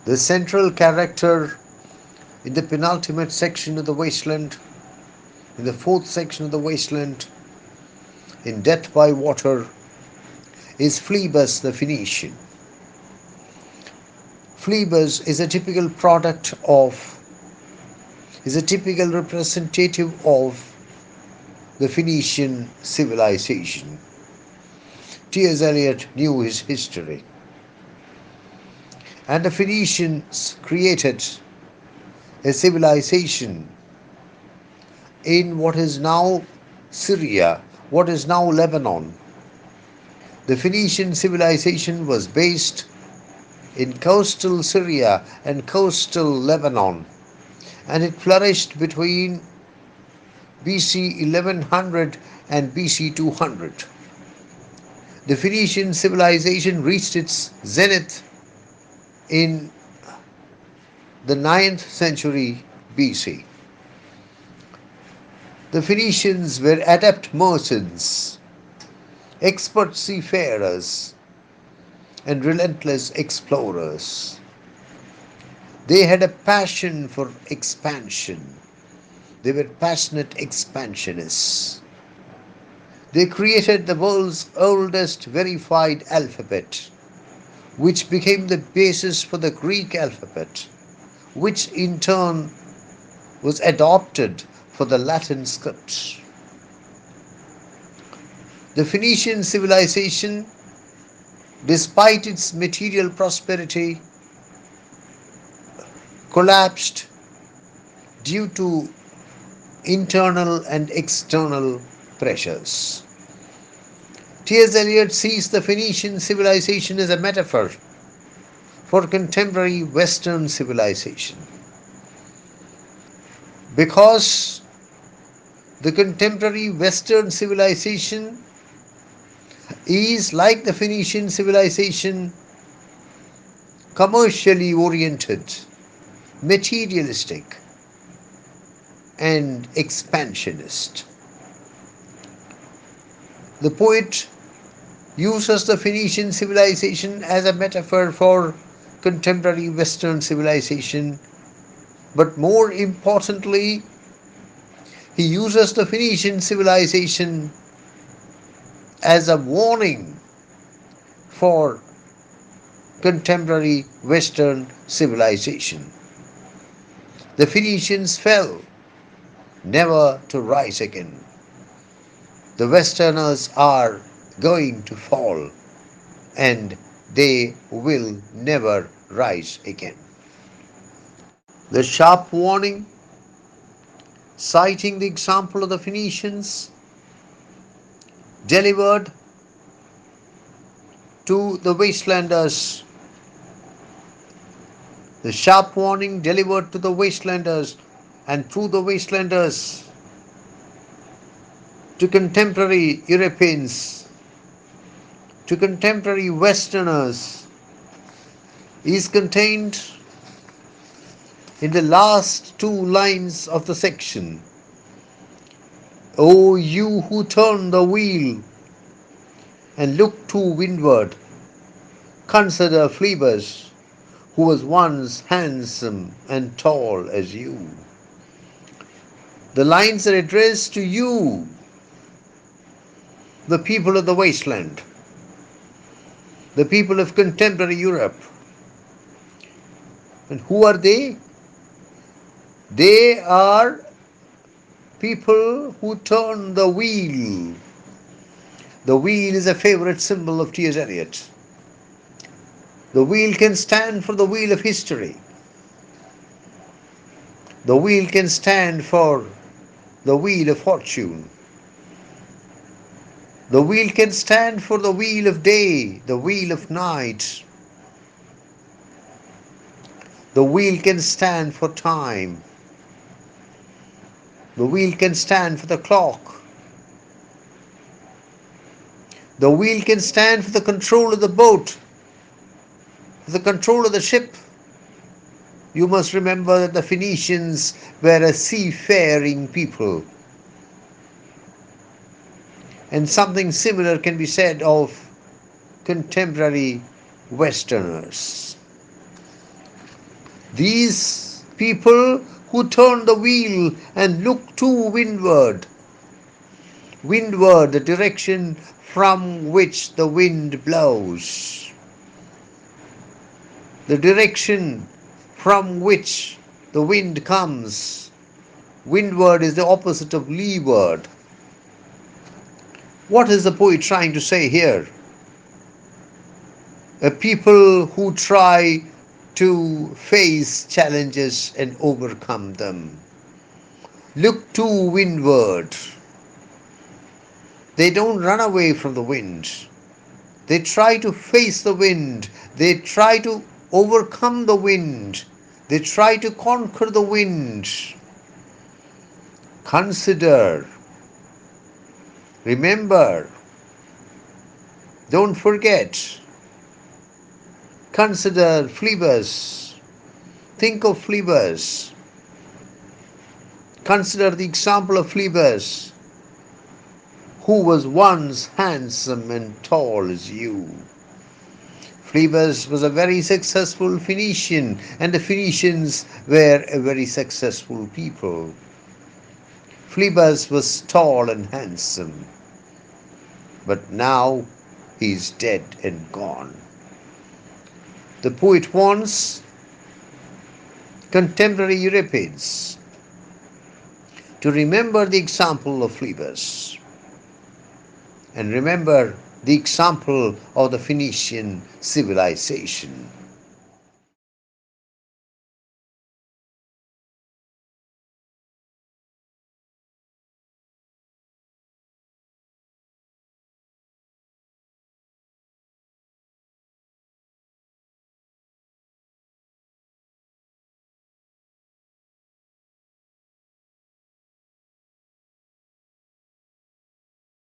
The central character in the penultimate section of the wasteland, in the fourth section of the wasteland, in Death by Water, is Phlebas the Phoenician. Phlebas is a typical representative of the Phoenician civilization. T.S. Eliot knew his history, and the Phoenicians created a civilization in what is now Syria, what is now Lebanon. The Phoenician civilization was based in coastal Syria and coastal Lebanon, and it flourished between BC 1100 and BC 200. The Phoenician civilization reached its zenith in the 9th century BC. The Phoenicians were adept merchants, expert seafarers, and relentless explorers. They had a passion for expansion. They were passionate expansionists. They created the world's oldest verified alphabet, which became the basis for the Greek alphabet, which in turn was adopted for the Latin script. The Phoenician civilization, despite its material prosperity, collapsed due to internal and external pressures. T.S. Eliot sees the Phoenician civilization as a metaphor for contemporary Western civilization, because the contemporary Western civilization is, like the Phoenician civilization, commercially oriented, materialistic, and expansionist. The poet uses the Phoenician civilization as a metaphor for contemporary Western civilization, but more importantly, he uses the Phoenician civilization as a warning for contemporary Western civilization. The Phoenicians fell, never to rise again. The Westerners are going to fall, and they will never rise again. The sharp warning, citing the example of the Phoenicians, delivered to the wastelanders, the sharp warning delivered to the wastelanders and through the wastelanders to contemporary Europeans, to contemporary Westerners, is contained in the last two lines of the section. O you who turn the wheel and look to windward, consider Phlebas, who was once handsome and tall as you. The lines are addressed to you, the people of the wasteland, the people of contemporary Europe. And who are they? They are people who turn the wheel. The wheel is a favorite symbol of T.S. Eliot. The wheel can stand for the wheel of history. The wheel can stand for the wheel of fortune. The wheel can stand for the wheel of day, the wheel of night. The wheel can stand for time. The wheel can stand for the clock. The wheel can stand for the control of the boat, for the control of the ship. You must remember that the Phoenicians were a seafaring people. And something similar can be said of contemporary Westerners. These people who turn the wheel and look to windward, windward, the direction from which the wind blows, the direction from which the wind comes. Windward is the opposite of leeward. What is the poet trying to say here? A people who try to face challenges and overcome them. Look to windward. They don't run away from the wind. They try to face the wind. They try to overcome the wind. They try to conquer the wind. Consider, remember, don't forget. Consider Phlebas. Think of Phlebas. Consider the example of Phlebas, who was once handsome and tall as you. Phlebas was a very successful Phoenician, and the Phoenicians were a very successful people. Phlebas was tall and handsome, but now he is dead and gone. The poet wants contemporary Euripides to remember the example of Phlebas and remember the example of the Phoenician civilization.